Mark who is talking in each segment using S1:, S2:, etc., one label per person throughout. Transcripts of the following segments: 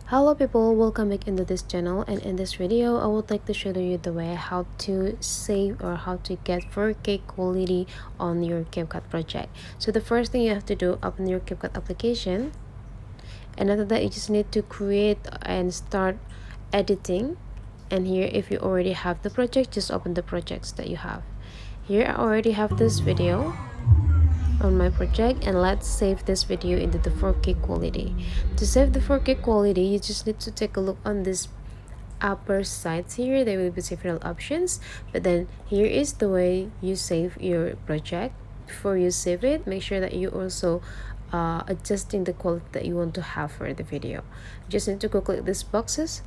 S1: Hello people, welcome back into this channel, and in this video I would like to show you the way how to save or how to get 4K quality on your CapCut project. So the first thing you have to do, open your CapCut application, and after that you just need to create and start editing. And here, if you already have the project, just open the projects that you have. Here I already have this video on my project, and let's save this video into the 4K quality. To save the 4K quality, you just need to take a look on this upper sides. Here there will be several options, but then here is the way you save your project. Before you save it, make sure that you also adjusting the quality that you want to have for the video. You just need to go click these boxes,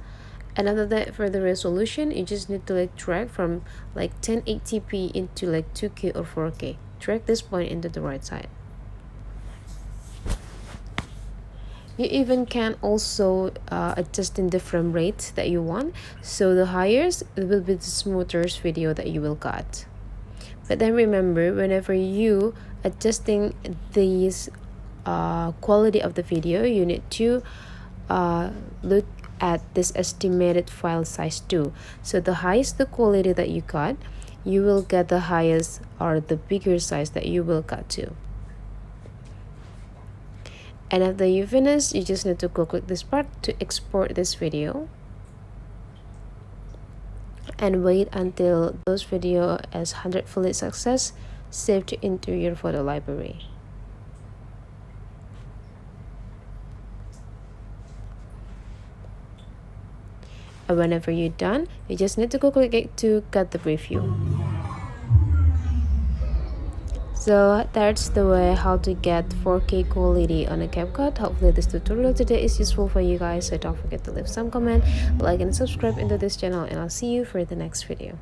S1: and after that, for the resolution, you just need to drag from 1080p into 2K or 4K. Drag this point into the right side. You even can also adjust in the frame rate that you want. So the highest, it will be the smoothest video that you will get. But then remember, whenever you adjusting these quality of the video, you need to look at this estimated file size too. So the highest the quality that you got, you will get the highest or the bigger size that you will get to. And after you finish, you just need to go click this part to export this video and wait until those video as 100 fully success saved into your photo library. And whenever you're done, you just need to go click it to get the preview. So that's the way how to get 4K quality on a CapCut. Hopefully this tutorial today is useful for you guys. So don't forget to leave some comment, like and subscribe into this channel, and I'll see you for the next video.